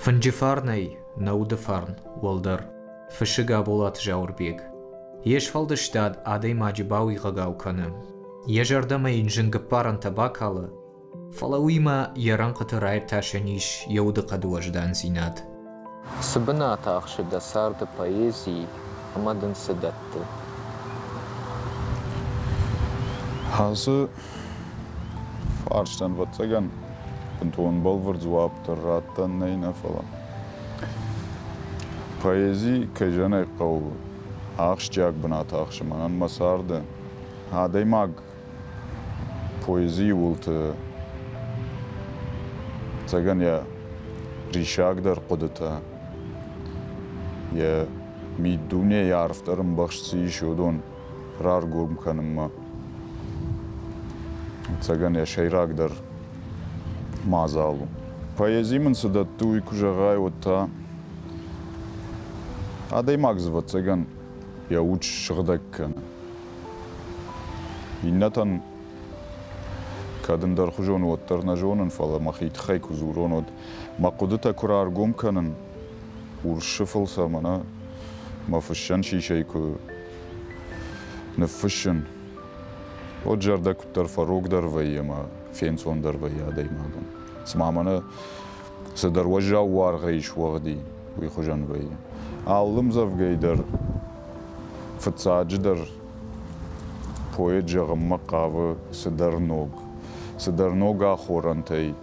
Fınjifarnay, naudafarn, Walder, Fishiga bolat Jaurbeg. Yeşfalda stad adey majibawi gagau kanım. Yejardama injingaparan tabakalı. Falawima yaranqatı rayr taşaniş yaudı qaduajdan zinat. Sıbına tağışı da sardı poezi amadın sıdattı. Hası farştan vatsagan Anton Balvard zuaptır rattan neyne falan. Poezi kajana qav ağışcak buna tağışmanan masardı. Hadeymag poezi ultı tsagan ya rişagdar qudata ya midune yarftarım baxşisi şodon rar gorm kanımma tsagan ya şeyragdar mazalu. Poezimin sıdattu uykujagay otta Hadeymag zvat tsagan ya uç şıgdak kana. İnnatan kadındar xujon ottarna jonen fala maxit xay kuzuronod maqudata kurar gomkanın urşıfılsa mana mafışan şişey ku nefışın o jarda kuttar farogdar vayma fensondar vaya daymagan smamana sadar wajja war gaish wagdi wi xujan vay allım zavgaydar ftsajidar poet jagma qavı Sıdarnoga xorantay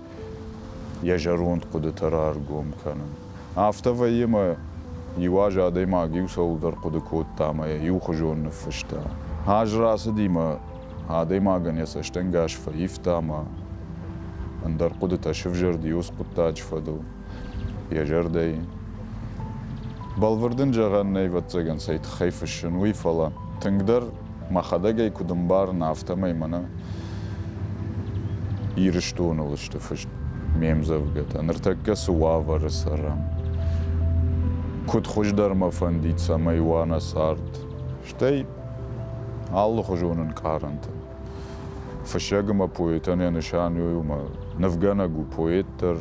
yajaront qudatarar gom kanın. Afta vayma yiwaja adayma giusauldar qudakot tamaya yu xujon nefışta. Hajrası dima adayma gan yasashtan gash faiftama andar qudata shivjar dius quttaj fadu yajarday. Balvardın jagan neyvatsagan sayt khayfışın wi falan. Tengdar maxadagay kudumbar naftamay mana İriştonu oluştu fış memzavgata. Nırtakka suava saram. Kut xojdar mafanditsa maywana sart. Штей алло xojunun qarantı. Fışagma poetane nişanıyuma. Navgana gu poettar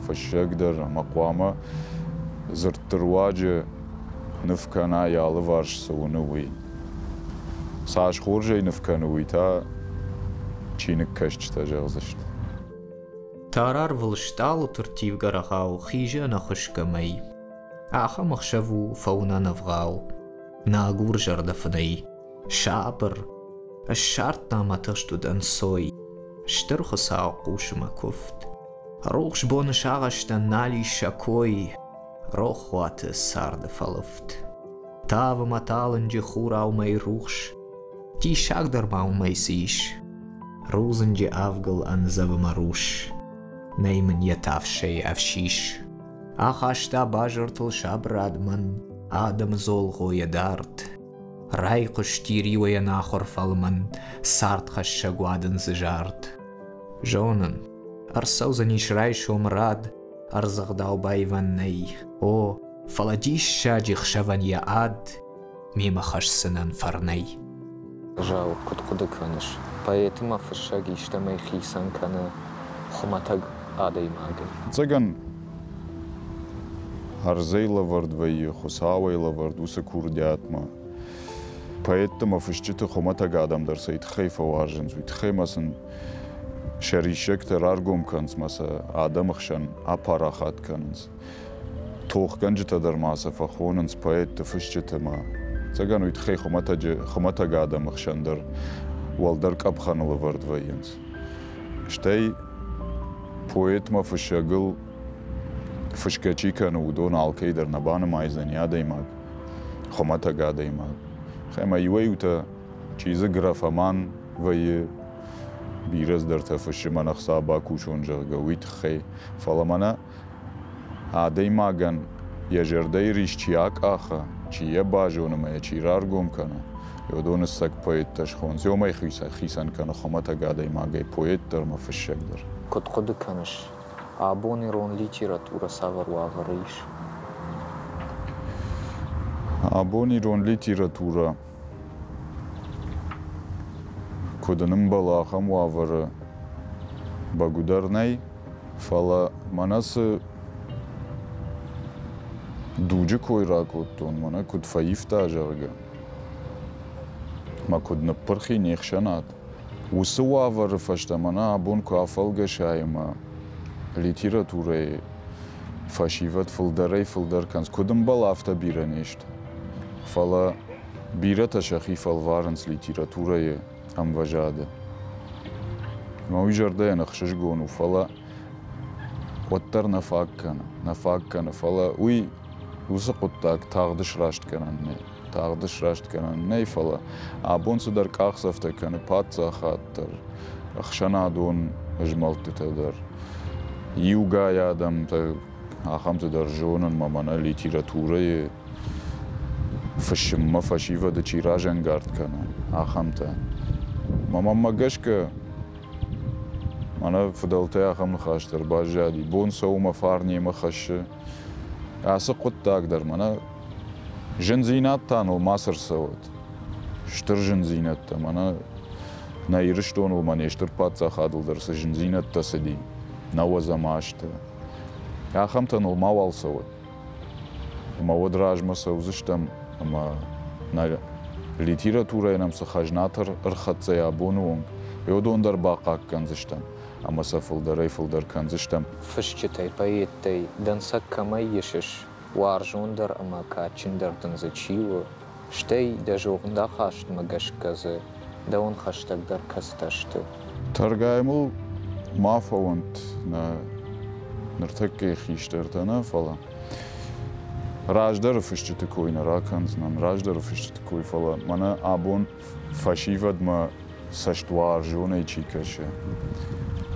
fışagdar maqama zırttırvacı nıfkana yalı varşsa onu wi. Saç xorjay nıfkanı wi ta Чиник кашчта жагзышты. Тарар вылшталу тыртив гарахау хижа на хышкамай. Аха махшаву фауна навгау. Нагур жардафнай. Шапыр. Ашарт наматышту дансой. Штырхысау кушма куфт. Рухш бон шагаштан нали шакой. Рохваты сарды фалыфт. Тавы маталынжы хурау май рухш. Ти шагдармау май сиш. Розенji avgal an zavamarush, neymen yetavşey avşiş. Ahaşta bajırtıl şabradman, adam zolgo yedart. Ray kuştiri ve yanahor falman, sart haşşa guadın zıjart. Jonan, arsavzaniş ray şomrad, arzagdav bayvan ney. O, faladiş şajih şavan ya ad, mima haşsınan farney. Жау кут-куды каныш. Поэтому фышаги иштамай хисан каны хуматаг адаймагы. Цаган харзейла вардвайы, хусавайла вардуса курдятма. Поэтому фышчыты хуматаг адамдар сайт хайфа важен. Зуит хаймасын шаришектер аргом канц маса адамахшан апарахат канц. Тоғганжытадар маса фахонанс поэтты фышчытыма. Цаган уит хай хуматаг адамахшандар Walder kapxanılı vardvayens. Штей poetma fışagıl fışkaçikanı udon alkaydır nabanı mayzan yadaymag. Xomata gadaymag. Xema yuvayuta çizi grafaman vayı biraz der tafışıman axsaba kuşoncağı wit xey falamana adaymagan yajarday rişçiyak axa çiye bajonuma çirar gomkana. Yodonus sak poettaş xon. Zomay xisan kana xomata gadaymagay poettar ma fışagdar. Kut-kudy kanıш. Aboniron literatura savar wağırış. Aboniron literatura kudanım balağam wağırı bagudarnay fala manası Duce koirakotton mana kud faifta jarga. Ma kud napparchi nexshanat. Usuavar fashta mana abun kafalga shaima. Literature fashivat fildarei fildarkans kudum balafta biranisht. Fala birata shakhi falvarans literature am vajada. Ma ujarda nakhshish gonu fala وتر نفاق فلا وي وسقطك تاغدش راشت كنن ني فلا ابون سدر قاخسفت كن باتسا خاطر اخشنا دون اجملت تدر يوغا يادم اخمت در جونن مامانا ليتراتوره فشم فشيفا د چيراجن گارد كنن اخمت ماما ماگشك أنا فضلت أخم خاشتر باجادي بون سو مفارني مخش أسقط تقدر منا جنزينات تانو ماسر سوت شتر جنزينات منا نايرشتون ومن يشتر باتسا خادل درس جنزينات تسدي نوزا ماشت أخم تانو ماوال سوت ما ودراج ما سوزشتم أما ليتراتورة ينام سخاجناتر أرخت سيابونون يودون در باقاك كنزشتم أما سفلدري فلدر كنزشتم فشتي بايتي دنسك كما يشش وارجوندر أما كاتشندر دنزچيو شتي دجوغندا خاشت مگش كزه دون خاشتك در كستشت ترجمو ما فونت نرتكي خيشترتنا فلا راجدر فشتي كوين راكنز نم راجدر فشتي كوي فلا منا أبون فشيفد ما سشتوار جوني چيكشه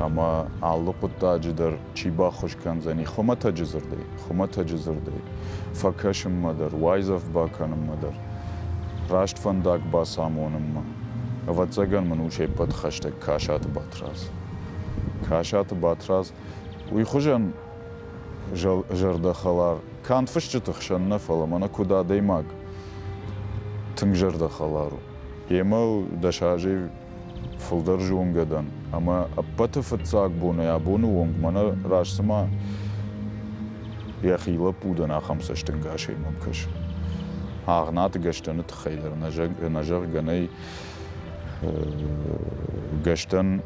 اما علق تاجدر چيبا خوش كنزني خمتا جزردي فكشم مدر وايزف باكنم مدر راشت فنداك باسامونم ما اواتزگن منوشه پد خشتك كاشات باتراس ويخوجن جرد خلار كانت فشت خشن نفلا منا كودا ديماك تنجرد خلارو يمو دشاجي فلدر جونگدن اما ابت فتساق بونه یا بونه ونگ منا راشسما یا خیلا بودن آخم سشتنگاشه ممکش آغنات گشتن تخیلر نجار گنی گشتن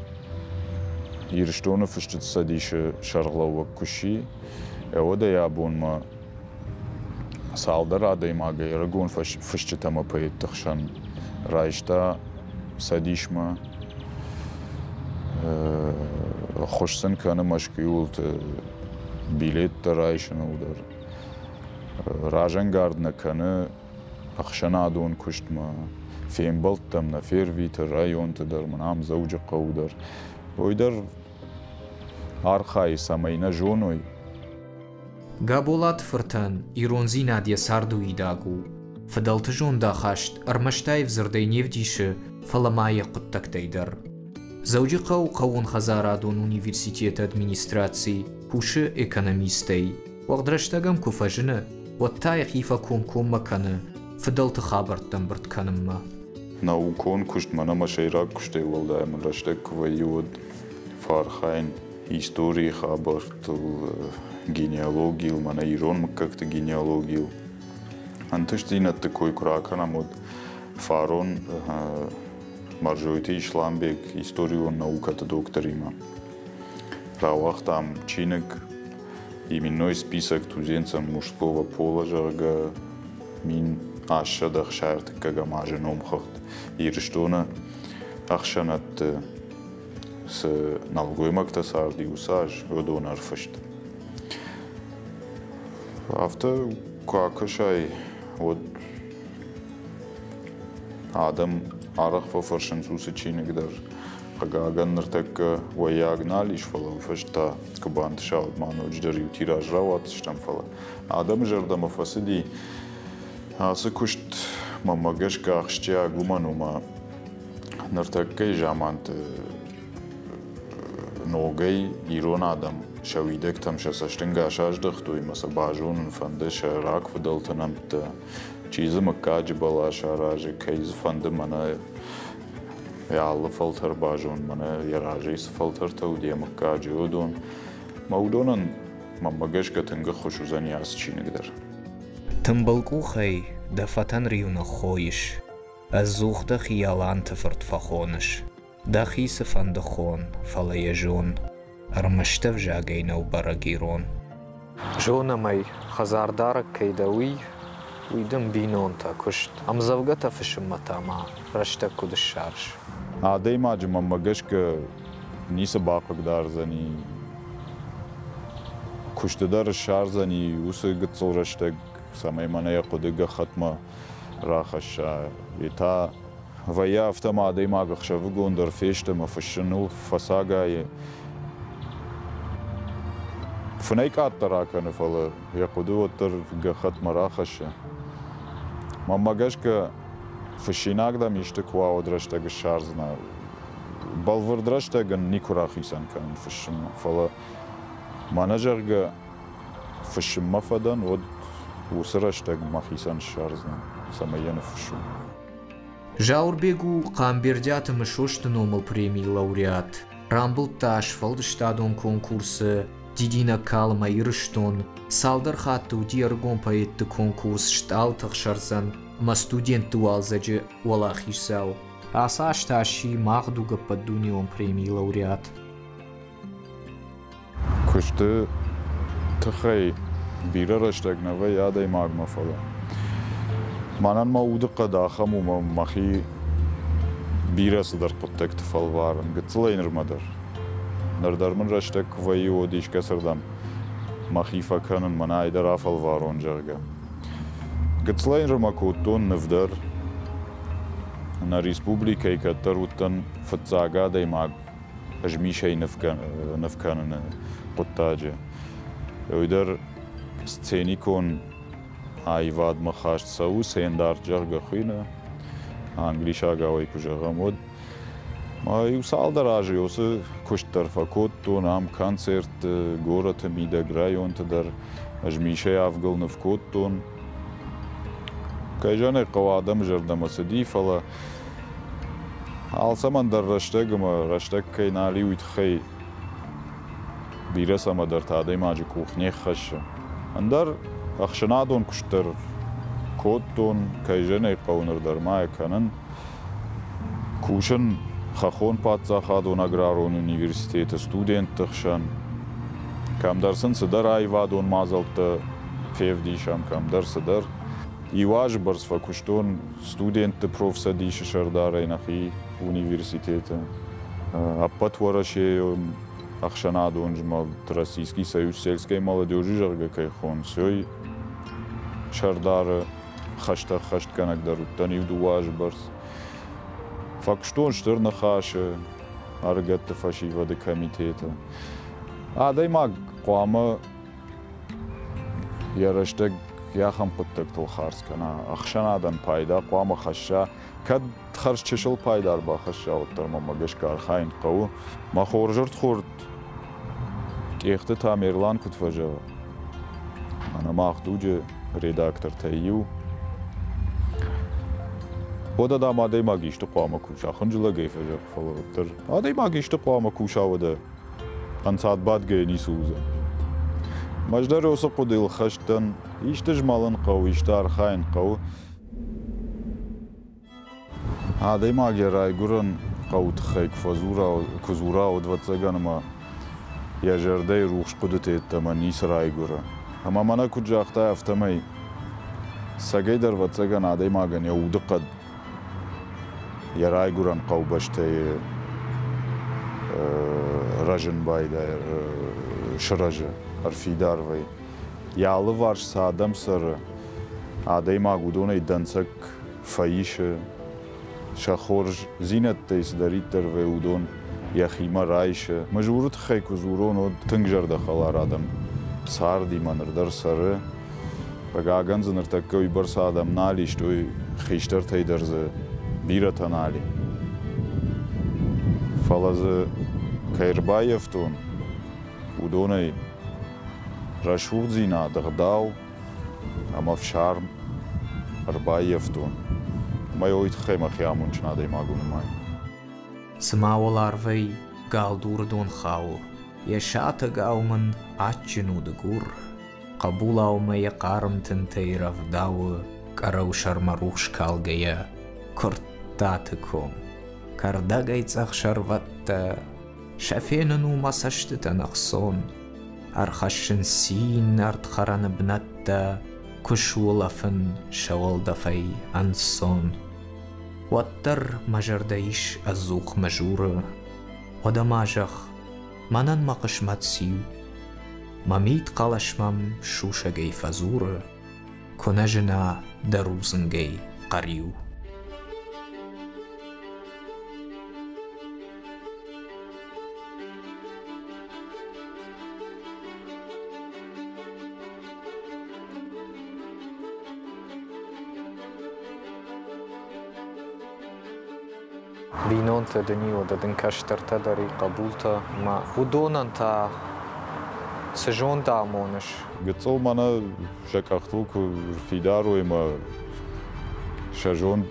يرشتون فشت صديش شرغلا وكشي اودا يابون ما سالدر عدي ما غيرغون فشت ما بيت تخشن رايشتا صديش ما خوشسن كان مشكيول بيليت رايشن ودر راجن گاردنا كان اخشنا دون كشت ما فين بلتم نفير فيت الرايون تدر منام زوج قودر ويدر архаи самайна жонoi Габолат фыртан иронзи надя сардуи дагу фадалты жонда хашт армаштаев зырдай невдиши фаламая куттактайдар Зауджи қау қауын хазарадун университет администрации хуши экономистей вағдраштагам куфажыны ваттай хифа ком маканы фадалты хабарттан біртканымма наукон кушт манама шайрак куштай валдаймын раштак квайод фархайн истории хабартыл генеалогил мана ирон как-то генеалогил антыштинат такой краканам от фарон маржойти ишламбек историю науката докторима равах там чинек именной список тузенцам мужского пола жарга мин ашадах шарт кагамажен омхат ирштона ахшанат с налгоймакта сардиусаж одонар фашт авто какашай от адам арах форшен сусичинек дар агаган нартак ваягнал ишфала фашта кабант шаут маноч дар ютираж рават штам фала адам жардама фасиди аса кушт мамагаш кахшча гуманума нартак жамант نوگی ایران آدم شویدک تمشه سشتنگا شاش دختوی مثلا باجون فنده شراک فدلتنم تا چیز مکاج بالا شراج کیز فنده منه یا الله فلتر باجون منه یا راجیس فلتر تو دی مکاج ودون مودونن ممگش کتنگ خوشوزنی از چی نگذر تنبلقوخي دفتن ريون خويش الزوخ ده خيالان تفرد فخونش داخي سفن دخون فليجون ارمشتف جاقينو برقيرون جونا مي خزاردارك كيدوي ويدم بينون تا كشت ام زوجتا في شمتا ما رشتك كد الشارش عادي ما جمع مگشك نيس باقك دار زني كشت دار الشار زني وسي قد رشتك سامي مانا يقودق ختمة راخشا يتا ويا افتما عادي ما قخشفقون در فيشتما فشنو فساقا فنيك عطراكن فلا يقودو تر ختمة راخشا ما مگشك فشيناك دا ميشتك واو درشتك الشارزنا بالور درشتك نيكو راخيسان كان فشن فلا ما نجرق فشن مفدن ود وسرشتك مخيسان الشارزنا سميان فشن جاور بيگو قامبيرجات مشوشتنومل بريمي لوريات رامبل تاش فلدشتادون كونكورس ديدينا كالما يرشتون سالدر خاتو ديارغون بايت كونكورس شتال تخشرزن ما ستودنت والزج ولا خيساو اساش تاشي ماغدوغا بدونيون بريمي لوريات كشت تخي بيررشتك نوي يادي ماغما فلا مانان ما ودق داخم وما مخي بيرس در قطك تفلوارن قتلينر مدر نردر من رشتك وي وديش كسردم مخيفة كانن مناي در افلوارون جرگا قتلينر ما كوتون نفدر نا ريسبوبليكا يكتر وطن فتزاقا دي ماغ اجميشي نفكانن قطاجة ويدر سцени كون айвад махашт сау сендар жарга хуина англиша гавай кужагамод май усалдар ажиосы куштар факот то нам концерт город мидаграй он тадар ажмише авгал навкот тон кайжане qavadam жардама сади фала алсаман дар раштагма раштаг кайнали уитхай бирасама дар тадай маджи кухне хаш андар اخشنادون كشتر كوتون كايجني قونر درماي كانن كوشن خخون باتزا خادون اغرارون университет студент тخشن كام درسن صدر ايوادون مازلت فيفديشام كام درس در يواج برس فكشتون студент профессор ديش شردار نخي университет апат вораше اخشنادون جمال Российский союз сельской молодежи жарга кайхон сёй شردار خشت کنک در تنیو دواج برس فکشتون شتر نخاش ارگت فشی و د کمیته عادی ما قوامه یارشتگ یا خم قطک تو خارج کنه اخشان آدم پایدا قوام خشا کد خرج چشل پایدار با خشا و تر مگش کار خاین قو ما خورجرت خورد اخت تامیرلان کت فجا انا ماخدوجه редактор тайю бода да мадей магишты қоама куша хынжыла гейфе жак фалаваттыр адей магишты қоама куша вада ансаат бад гейни суза маждар оса қудил хаштан ишты жмалын қау ишты архайн қау адей магер айгуран қау тхайк фазура кузура одвацаганма я жердей рухш қудытеттама ниср айгура اما مانا کجا اختا افتمای سگای در واتساگان عادی ماگن یا ودقد یا رای گران قوبشته رجن بایده شرجه ارفیدار وی یا الله وارش سادم سر عادی ماگودونه دنسک فایشه شخورج زینت تیس دارید در وی ودون یا خیمه رایشه مجبورت خیک و زورون و تنگجر دخلار آدم ساردی منر در سره بگاگن زنر تکوی برس آدم نالیشت وی خیشتر تی درز بیرت نالی فلز کایربایفتون ودونه رشود زینا دغداو اما فشارم اربایفتون ما یویت خیمه خیامون چناده ماگون مای سماولار وی گال دور دون خاو يشات قاومن عجنو دقور Qabulawma yaqarımtın teyraf dağı, Qaraw şarmaruğş kalgaya, Kurtatıkom. Kardagaytsaq şarvatta, Şafeninu masaştıtan aqson, Arxaşın sin art xaranı bnatta, Kuşulafın şavaldafay anson. Wattar majardayish azuq majura, Wadamajaq, Manan maqishmatsiyu, Mamit qalashmam shushagay fazura, Konajna daruzangay qariyu. بینونتا دنیو دادن کشترتا داری قبولتا ما ودونان تا سجون دامونش قصو مانا شكاختوك فيدارو إما شجون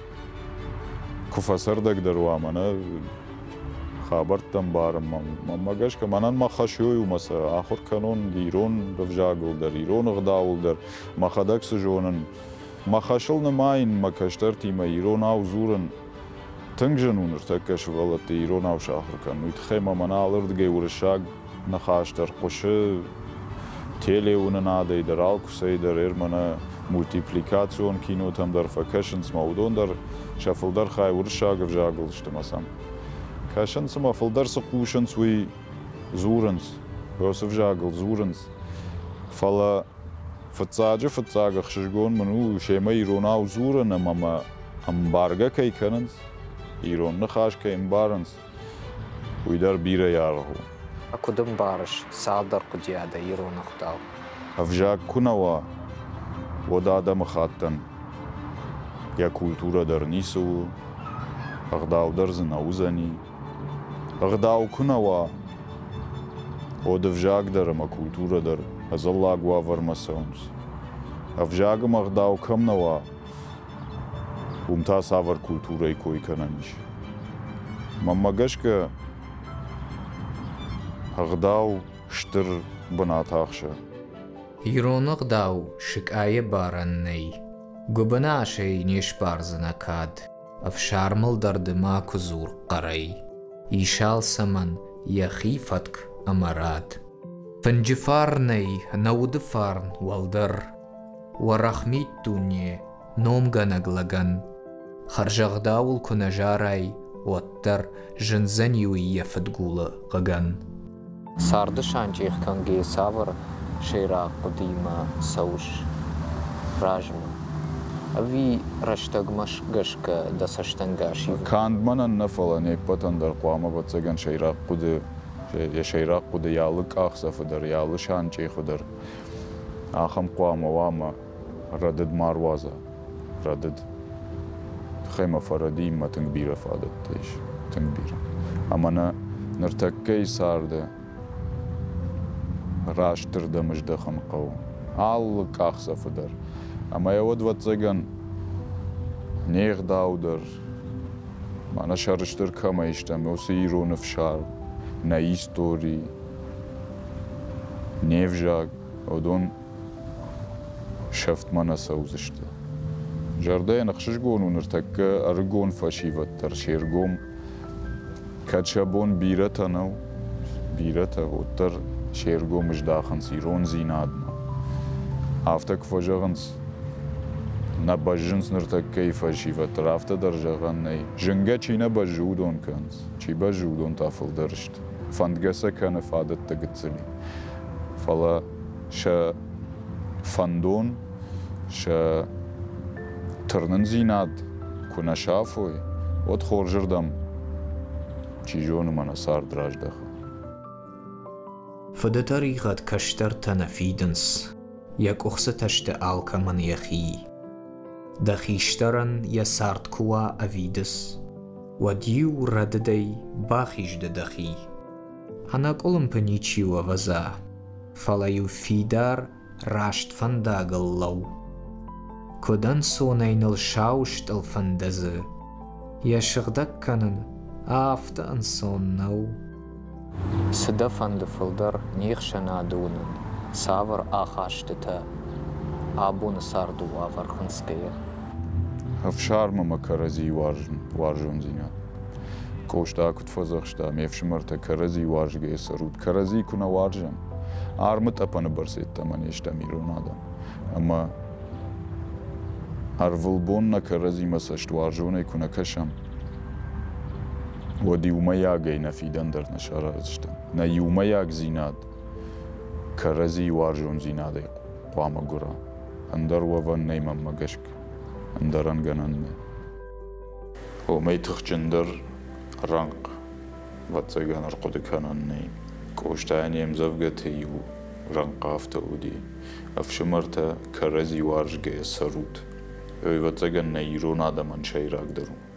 كفاسردك دروا مانا خابرتم بارم ما قاش كمانان ما خشيو مسا آخر كانون ديرون رفجاقل در إيرون غداول در ما خدك سجونن ما خشلنا ماين ما كشترتي ما إيرون أو زورن تنجنون ارتكش غلط إيرون أو شاخر كان ويتخيما منا الارد جاي ورشاق نخاشتر قشه تيلي نادي در الكوسي در إرمنا مولتيبليكاتيون كينو تم در فكشنس مودون در شافل در خاي ورشاق فجاقل اشتمسام كشنس ما فل در سقوشنس وي زورنس بس فجاقل زورنس فلا فتساجة خشجون منو شيما إيرون أو زورن أما أمبارجا كي كننس إيرون نخاش كي إمبارنس ويدار بيرا يارهو أكدم بارش صادر قديادة إيرون أخداو أفجاك كنوا ودادا مخاتن يا كولتورا در نيسو أغداو درزن أوزاني أغداو كنوا ودفجاك در ما كولتورا در أزالله قوافر مساونس أفجاك مغداو كم نوا ومتا سافر كولتورا كوي كنانيش مما قشك أغداو شتر بناتاخشا إيرونق داو شكاية بارنني قبناشي نيش بارزنكاد أفشارمل دردما كزور قري إيشال سمن يخيفتك أمراد فنجفارني نودفارن والدر ورحميت دوني نوم غنغلغن خرجغداول كنجاراي واتر جنزنيوي يفتقول غغن ساردشان جيخ كان جي سافر شيرا قديمة سوش راجمة أبي رشتق مش قشك دسشتنقاشي كاند من النفل أني بطن در قوامة بتسجن شيرا قد يا شيرا قد يالك أخسف در يالشان جيخ در آخم قوامة واما ردد ماروازة ردد خيمة فردي ما تنبيرة فادت تيش تنبيرة أما أنا نرتكي سارده راشتر دمج دخن قو عالك أخسف در أما يود واتزيغن نيغ داو در ما أنا شارشتر كما يشتم وسيرو نفشار ناي ستوري نيفجاق ودون شفت مانا سوزشته جردين نخشش قون ونرتك أرقون فشيفت ترشير قوم كاتشابون بيرتا نو بيرتا وتر شيرقو مش داخن سيرون زينادنا افتك فجغنس نبجنس نرتك كيف شيفت رافتا درجغن ني جنگا چي نبجودون كنس چي بجودون تافل درشت فندگسا كان فادت تقتلي فلا شا فندون شا ترنن زيناد كنا شافوي ودخور جردم چي جون من صار دراج دخل فده طريقة كشتر تنفيدنس يك أخستشت آلك من يخي دخيشترن يسارت كوا أفيدس وديو رددي باخيش دخي أنا قلم بنيشي ووزا فلا يفيدار راشت فنداغل لو كودن سونين الشاوشت الفندزه يشغدك كنن آفت أنسون نو سدفن دفلدر نيخشنا دونن Savr axaştıta abun sardu avar xınskaya. Hafşarma makarazi varjun zina. Koşta kutfazakşta mevşimarta karazi varjge sarut. Karazi kuna varjam. Armut apanı barsetta manişta miron adam. Ama arvulbonna karazi masaşt varjone kuna kaşam. Wadi umayagay nafidan dar nasharazşta. Na yumayag zinad. Karazi varjun zinad qama gura. Andar wavan neymam magashk. Andaran gananme. O meytxcindar ranq. Vatsagan arqodikanan Koştayani emzavgati ranq afta udi. Afşimarta karazi varjge sarut. Vatsagan neyron adaman şayrak darum.